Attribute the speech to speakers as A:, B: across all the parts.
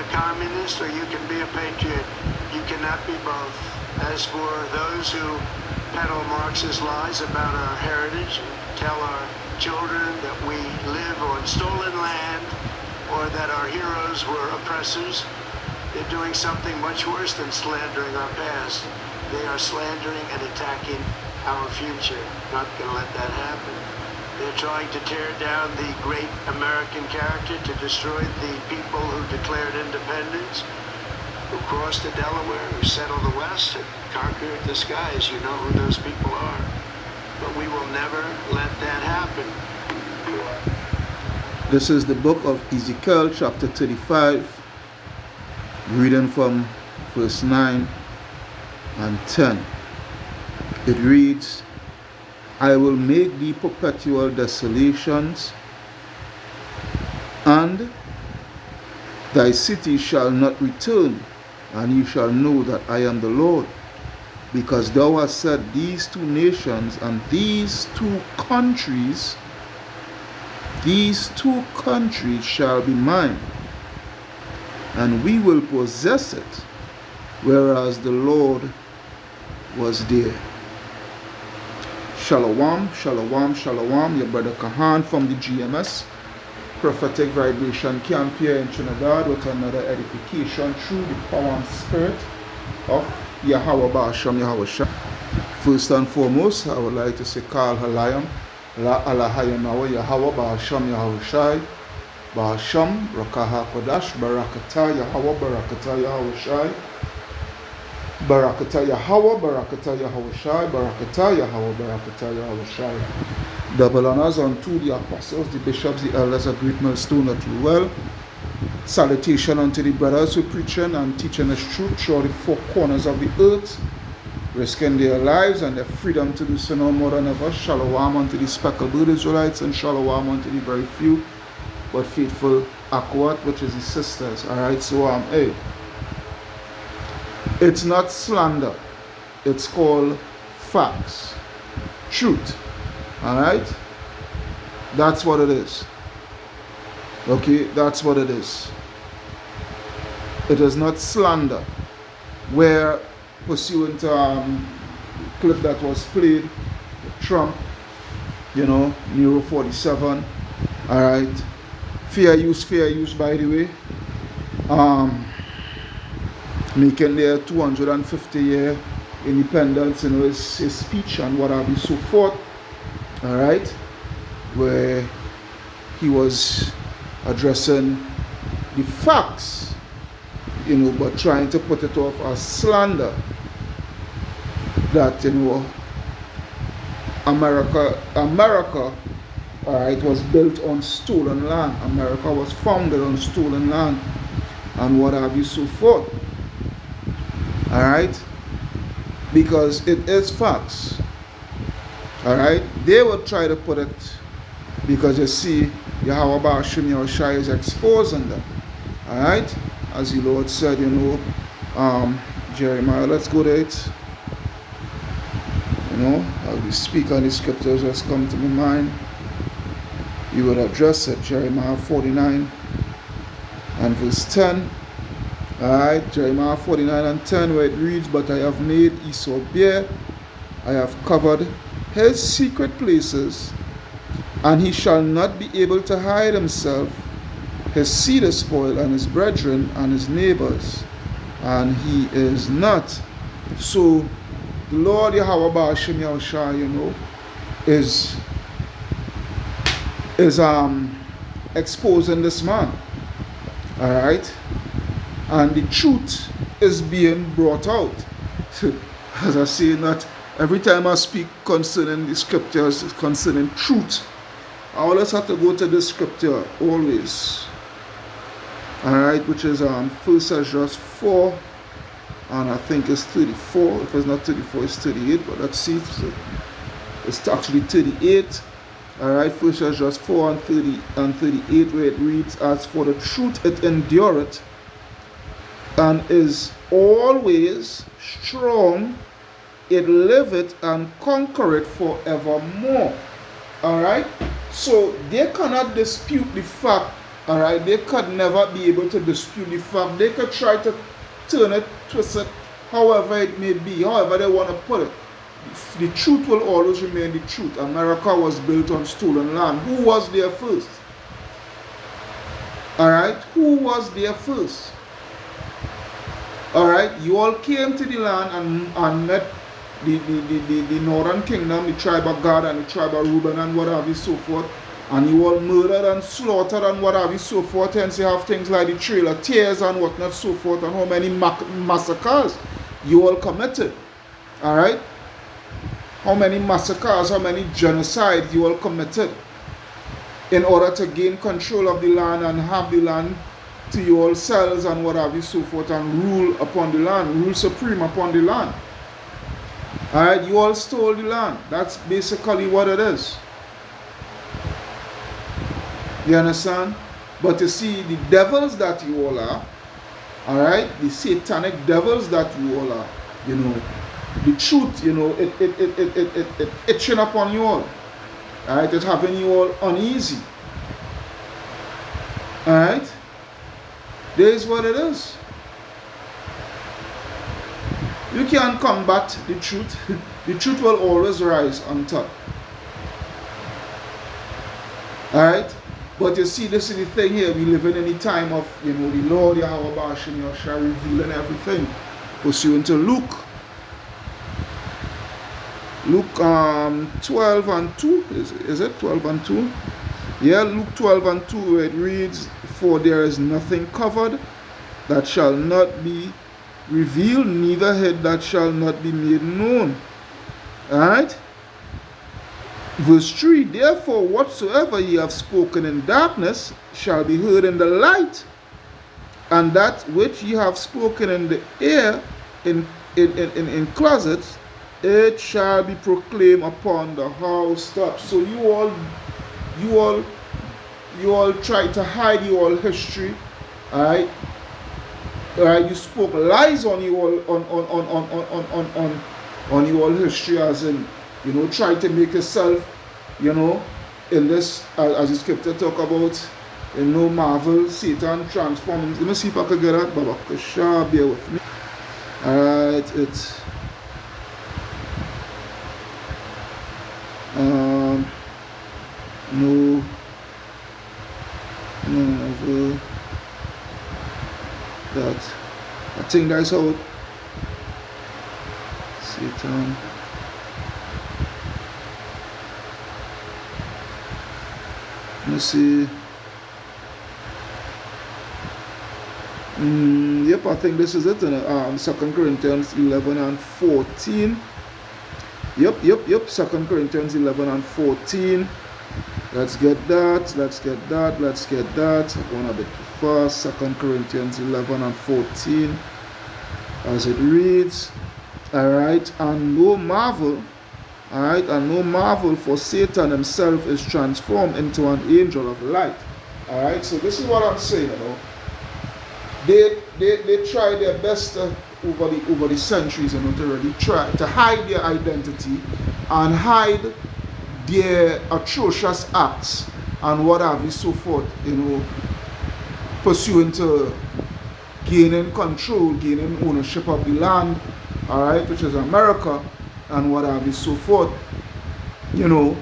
A: a communist or you can be a patriot. You cannot be both. As for those who peddle Marxist lies about our heritage and tell our children that we live on stolen land or that our heroes were oppressors, they're doing something much worse than slandering our past. They are slandering and attacking our future. Not going to let that happen. They're trying to tear down the great American character, to destroy the people who declared independence, who crossed the Delaware, who settled the West and conquered the skies. You know who those people are. But we will never let that happen.
B: This is the book of Ezekiel, chapter 35, reading from verse 9 and 10. It reads, I will make thee perpetual desolations, and thy city shall not return, and ye shall know that I am the Lord, because thou hast said, these two nations and these two countries shall be mine, and we will possess it, whereas the Lord was there. Shalom, shalom, shalom. Your brother Kahan from the GMS Prophetic Vibration Camp here in Trinidad with another edification through the power and spirit of Yahweh Ba'asham Yahweh Shah. First and foremost, I would like to say Kal Halayam La Alahayam Yahweh Ba'asham Yahweh Shai Ba'asham Rakaha Kodash Barakata Yahweh Barakata Yahweh Shai Barakata Yahweh, Barakata Yahweh Shai, Barakata Yahweh, Barakata Yahweh Shai. Double honors unto the apostles, the bishops, the elders, a great milestone that you well. Salutation unto the brothers who preaching and teaching us truth throughout the four corners of the earth, risking their lives and their freedom to do so no more than ever. Shalom unto the speckled blood Israelites, and shalom unto the very few but faithful Akwat, which is the sisters. Alright, so hey. It's not slander. It's called facts. Truth. Alright? That's what it is. Okay? That's what it is. It is not slander. Where, pursuant to clip that was played, Trump, Neuro 47. Alright? Fair use, by the way. Making their 250-year independence, his speech and what have you, so forth. Alright, where he was addressing the facts, but trying to put it off as slander. That America, alright, was built on stolen land. America was founded on stolen land, and what have you, so forth. Alright, because it is facts. Alright, they will try to put it because you see Yahweh Ba'ashim Yahweh Shai is exposing them. Alright, as the Lord said, Jeremiah, let's go to it. As we speak on the scriptures just come to my mind, you would address it. Jeremiah 49 and verse 10. Alright, Jeremiah 49 and 10, where it reads, but I have made Esau bare, I have covered his secret places, and he shall not be able to hide himself. His seed is spoiled, and his brethren and his neighbors, and he is not. So the Lord Yahweh Ba'ashim Yahweh Shai, is exposing this man. Alright? And the truth is being brought out. As I say, not every time I speak concerning the scriptures, concerning truth, I always have to go to the scripture, always. Alright, which is 1 Ezra 4, and I think it's 34. If it's not 34, it's 38, but let's see. It's actually 38. Alright, 1 Ezra 4 and 38, where it reads, as for the truth it endureth, and is always strong, it liveth and conquereth forevermore. Alright? So they cannot dispute the fact All right, they could never be able to dispute the fact. They could try to turn it, twist it, however it may be, however they want to put it. The truth will always remain the truth. America was built on stolen land. Who was there first? All right, who was there first? All right, you all came to the land and met the northern kingdom, the tribe of Gad and the tribe of Reuben and what have you, so forth. And you all murdered and slaughtered and what have you, so forth. Hence you have things like the Trail of Tears and whatnot, so forth, and how many massacres you all committed. All right, how many massacres, how many genocides you all committed in order to gain control of the land and have the land to yourselves and what have you, so forth, and rule upon the land, rule supreme upon the land. All right, you all stole the land. That's basically what it is. You understand? But you see, the devils that you all are, all right, the satanic devils that you all are, you know, the truth, you know, it itching upon you all. All right, it's having you all uneasy. All right, there is what it is. You can't combat the truth. The truth will always rise on top. All right. But you see, this is the thing here. We live in the time of, you know, the Lord Yahweh Bashim shall reveal and everything. Pursuant to Luke 12 and 2. Is it 12 and 2? Yeah, Luke 12 and 2, it reads, "For there is nothing covered that shall not be revealed, neither hid that shall not be made known." Alright? Verse 3, "Therefore whatsoever ye have spoken in darkness shall be heard in the light, and that which ye have spoken in the air in closets, it shall be proclaimed upon the housetops." So you all try to hide your all history, alright? Alright, you spoke lies on you all on your all history, as in, you know, try to make yourself, you know, in this, as the scripture talk about, you know, Marvel, Satan transforming. Let me see if I can get that, Baba Kasha, bear with me. Alright, it's no Marvel, that I think that's how Satan. Let's see. Yep, I think this is it. 2 Corinthians 11 and 14. Yep. 2 Corinthians 11 and 14. Let's get that. I'm going a bit too fast. 2 Corinthians 11 and 14. As it reads, alright, "And no marvel, alright, and no marvel, for Satan himself is transformed into an angel of light." Alright, so this is what I'm saying, you know. They try their best over the centuries, you know, to really try to hide their identity and hide their atrocious acts and what have you, so forth, you know, pursuant to gaining control, gaining ownership of the land, alright, which is America, and what have you, so forth, you know,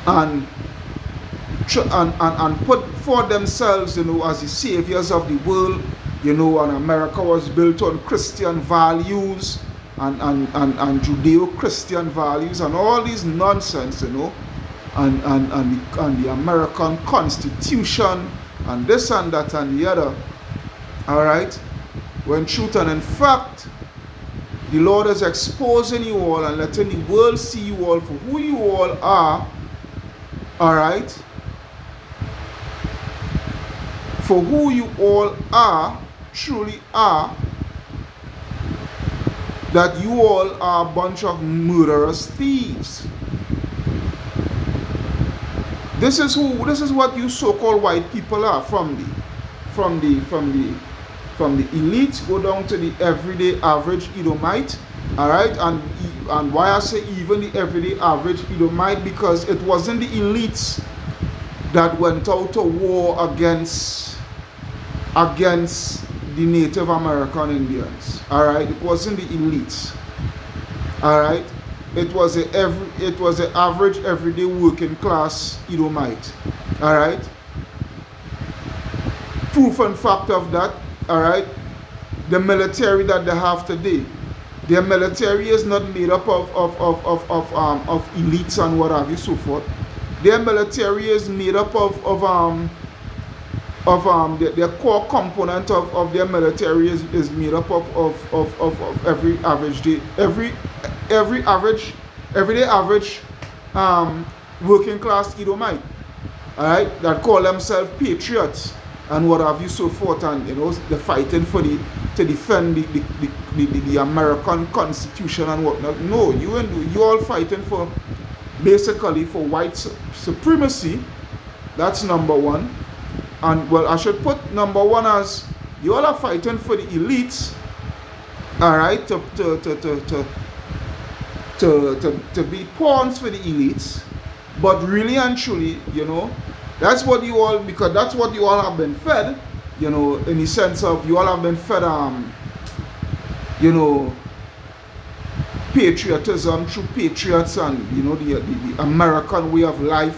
B: and put for themselves, you know, as the saviors of the world, you know. And America was built on Christian values and Judeo-Christian values and all these nonsense, you know, and the American Constitution and this and that and the other, all right, when truth and in fact the Lord is exposing you all and letting the world see you all for who you all are, all right, for who you all are, truly are, that you all are a bunch of murderous thieves. This is what you so-called white people are, from the elite, go down to the everyday average Edomite, all right, and why I say even the everyday average Edomite, because it wasn't the elites that went out to war against the Native American Indians. All right, it wasn't the elites. All right, it was the average everyday working class Edomite. All right, proof and fact of that. All right, the military that they have today, their military is not made up of elites and what have you, so forth. Their military is made up of their core component of their military is made up of every average day, everyday average working class Edomite, all right, that call themselves patriots and what have you, so forth, and they're fighting to defend the American Constitution and whatnot. No, you all fighting for basically for white supremacy. That's number one. And well, I should put number one as you all are fighting for the elites, all right, to be pawns for the elites. But really and truly, that's what you all, because that's what you all have been fed, in the sense of you all have been fed, patriotism through patriots and, the American way of life,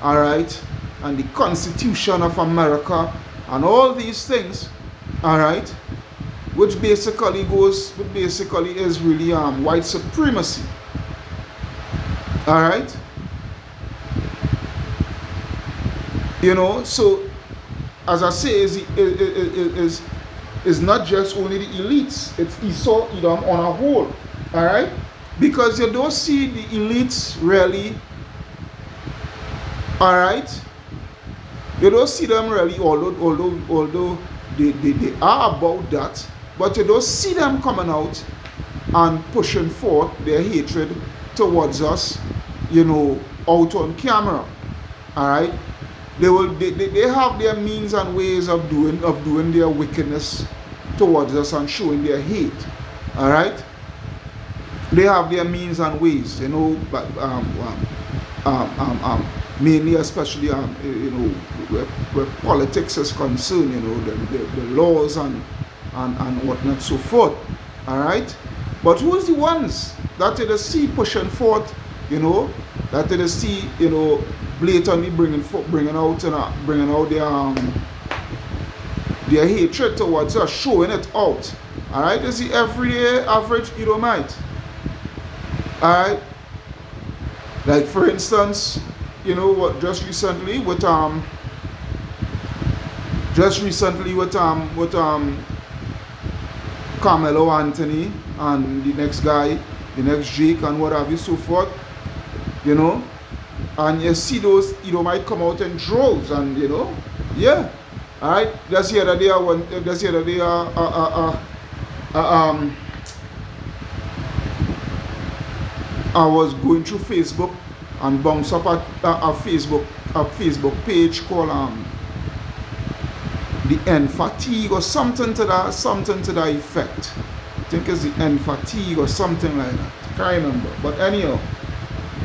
B: all right, and the Constitution of America and all these things, all right, which basically is really white supremacy, all right. So as I say, is not just only the elites, it's Esau, Edom on a whole, all right, because you don't see the elites really, all right, you don't see them really, although they are about that, but you don't see them coming out and pushing forth their hatred towards us, out on camera, all right. They have their means and ways of doing their wickedness towards us and showing their hate. All right, they have their means and ways, but mainly, especially where politics is concerned, the laws and whatnot, so forth. All right, but who's the ones that you see pushing forth, that you see, blatantly bringing out their hatred towards us, showing it out. All right, is the everyday average Edomite. All right, like for instance, what just recently with Carmelo Anthony and the next guy, the next Jake and what have you, so forth, and you see those might come out in droves, and yeah, all right. Just the other day, I was going through Facebook and bounced up at a Facebook page called the End Fatigue or something to that effect. I think it's the End Fatigue or something like that. I can't remember, but anyhow.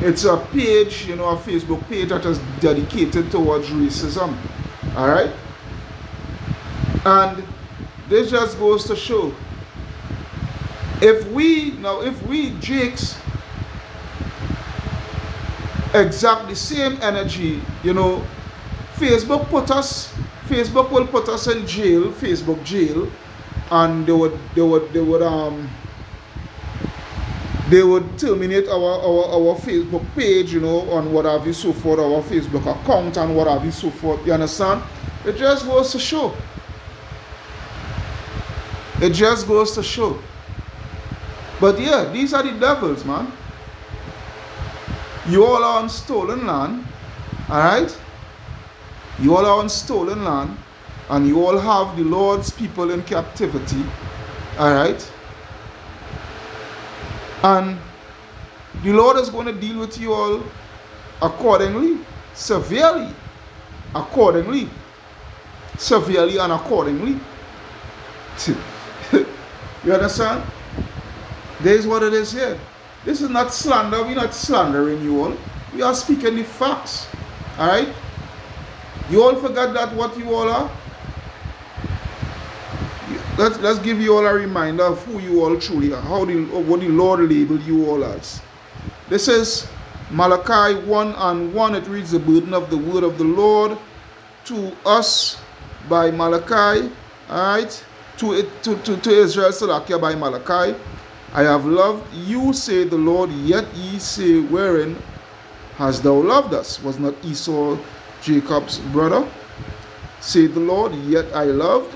B: It's a page, a Facebook page that is dedicated towards racism. All right? And this just goes to show, if we Jakes exact the same energy, Facebook will put us in jail, Facebook jail, and they would terminate our Facebook page, on what have you, so forth, our Facebook account and what have you, so forth. You understand? It just goes to show. It just goes to show. But yeah, these are the devils, man. You all are on stolen land, all right? You all are on stolen land, and you all have the Lord's people in captivity, all right? And the Lord is going to deal with you all accordingly, severely and accordingly. You understand? This is what it is here. This is not slander. We're not slandering you all. We are speaking the facts. Alright? You all forgot that what you all are? Let's give you all a reminder of who you all truly are, what the Lord labeled you all as. This is Malachi 1:1. It reads, the burden of the word of the Lord to us by Malachi, alright, to Israel Salakia by Malachi. I have loved you, say the Lord, yet ye say, wherein hast thou loved us? Was not Esau Jacob's brother? Say the Lord, yet I loved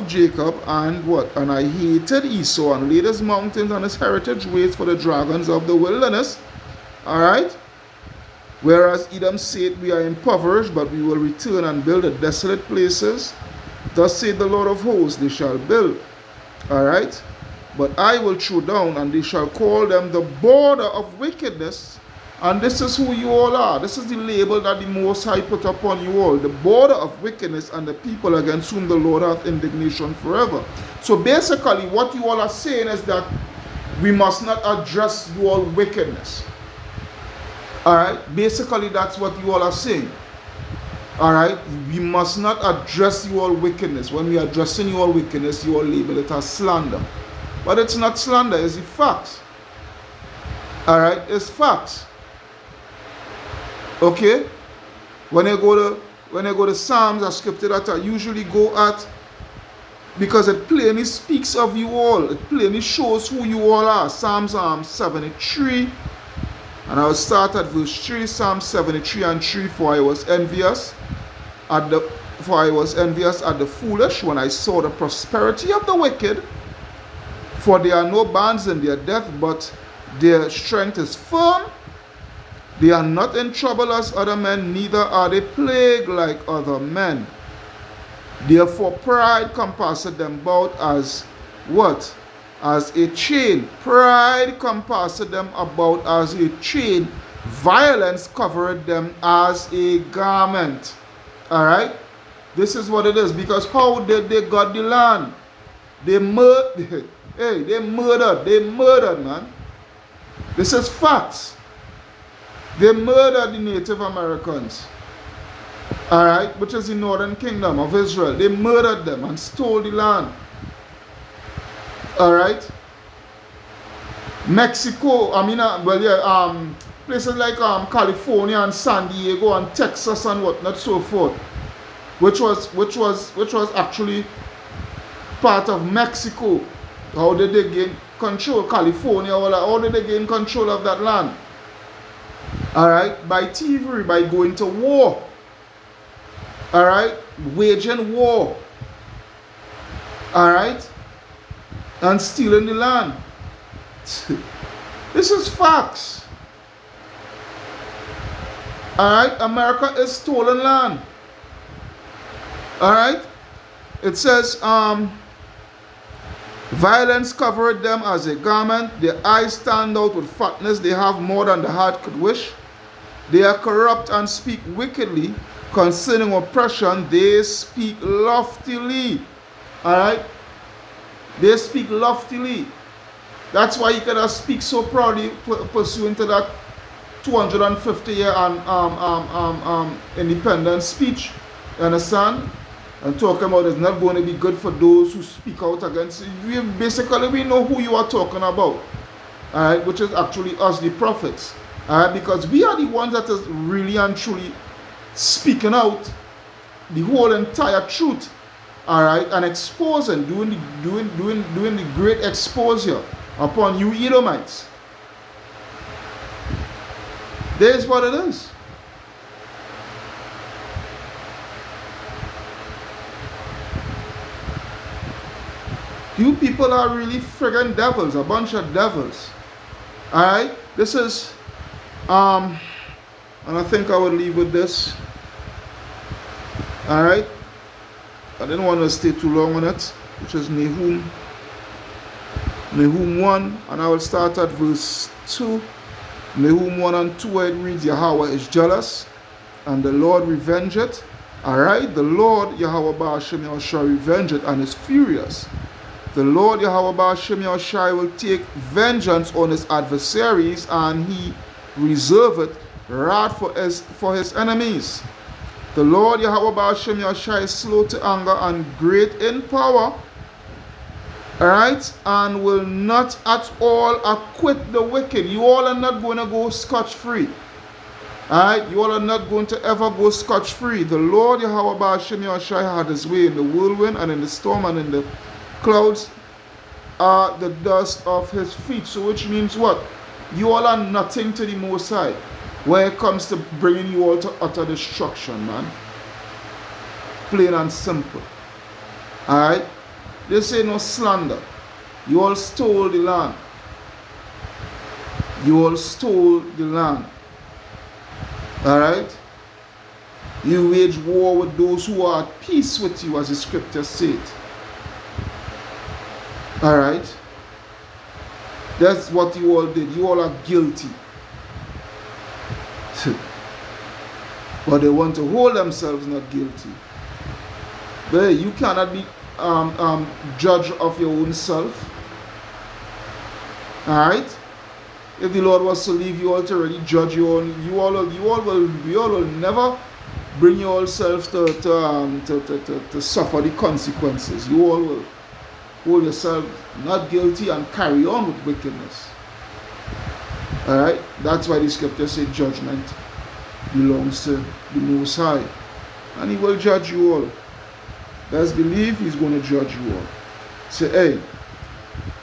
B: Jacob, and what? And I hated Esau, and laid his mountains and his heritage waste for the dragons of the wilderness. Alright? Whereas Edom said, we are impoverished, but we will return and build the desolate places. Thus saith the Lord of hosts, they shall build. Alright? But I will throw down, and they shall call them the border of wickedness. And this is who you all are. This is the label that the Most High put upon you all. The border of wickedness, and the people against whom the Lord hath indignation forever. So basically what you all are saying is that we must not address your wickedness. Alright? Basically that's what you all are saying. Alright? We must not address your wickedness. When we are addressing your wickedness, you all label it as slander. But it's not slander, it's the facts. Alright? It's facts. Okay? When I go to Psalms, a scripture that I usually go at, because it plainly speaks of you all. It plainly shows who you all are. Psalms 73. And I will start at verse 3. Psalm 73 and 3. For I was envious at the foolish when I saw the prosperity of the wicked. For there are no bands in their death, but their strength is firm. They are not in trouble as other men, neither are they plagued like other men. Therefore pride compasseth them about as what? As a chain. Pride compasseth them about as a chain. Violence covereth them as a garment. Alright? This is what it is. Because how did they got the land? They murdered. Hey, they murdered, man. This is facts. They murdered the Native Americans. Alright, which is the northern kingdom of Israel. They murdered them and stole the land. Alright. Mexico, places like California and San Diego and Texas and whatnot, so forth, which was actually part of Mexico. How did they gain control? California, how did they gain control of that land? Alright, by thievery, by going to war. Alright, waging war. Alright, and stealing the land. This is facts. Alright, America is stolen land. Alright, it says, violence covered them as a garment. Their eyes stand out with fatness. They have more than the heart could wish. They are corrupt and speak wickedly. Concerning oppression, they speak loftily. Alright? They speak loftily. That's why you cannot speak so proudly pursuant to that 250-year independence speech. You understand? And talking about it's not going to be good for those who speak out against it. Basically, we know who you are talking about. Alright? Which is actually us, the prophets. Alright? Because we are the ones that is really and truly speaking out the whole entire truth. Alright? And exposing, doing the great exposure upon you Edomites. There's what it is. You people are really friggin' devils, a bunch of devils. Alright? This is, and I think I would leave with this. Alright? I didn't want to stay too long on it, which is Nahum 1, and I will start at verse 2. Nahum 1 and 2, where it reads, Yahweh is jealous, and the Lord revengeth. Alright? The Lord, Yahweh Ba'ashem Yahushua, revengeth and is furious. The Lord Yahweh Ba'ashem Yahushua will take vengeance on his adversaries, and he reserveth wrath for his enemies. The Lord Yahweh Ba'ashem Yahshua is slow to anger and great in power. Alright? And will not at all acquit the wicked. You all are not going to go scotch-free. Alright? You all are not going to ever go scotch-free. The Lord Yahweh Ba'ashem Yahshua had his way in the whirlwind and in the storm and in the clouds are the dust of his feet. So which means what? You all are nothing to the Most High when it comes to bringing you all to utter destruction, man. Plain and simple. Alright? This ain't no slander. You all stole the land. You all stole the land. Alright? You wage war with those who are at peace with you, as the scripture said. Alright? That's what you all did. You all are guilty. But they want to hold themselves not guilty. But you cannot be judge of your own self. Alright? If the Lord was to leave you all to already judge you all, you all will never bring yourself to suffer the consequences. You all will hold yourself not guilty and carry on with wickedness. Alright? That's why the scripture says judgment belongs to the Most High. And he will judge you all. Let's believe he's going to judge you all. Say, hey,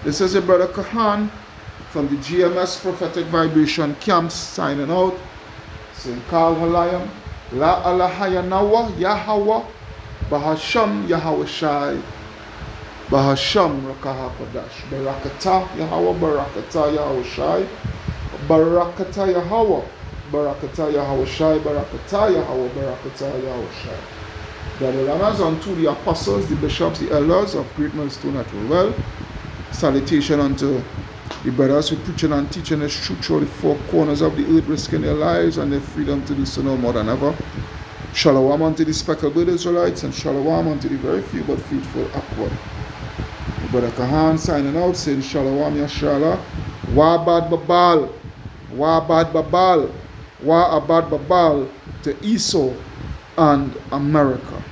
B: this is your brother Kahan from the GMS Prophetic Vibration Camp signing out. Saying, Kal Halayam, La Alahaya Nawa, Yahawah, Bahasham Yahweh Shai, Bahasham Rakaha Kodash, Barakata Yahweh, Barakata Yahweh Shai, Barakata Yahweh, Barakata Yahweh Shai, Barakata Yahweh, Barakata Yahweh Shai. Brother Lamas unto the apostles, the bishops, the elders of Great Millstone at Well. Salutation unto the brothers who preaching and teaching the truth through the four corners of the earth, risking their lives and their freedom to do so no more than ever. Shalom unto the speckled Israelites and shalom unto the very few but faithful upward. Brother Kahan signing out saying shalom yashala. Wa bad babal. Wa bad babal. Wa abad babal to Esau and America.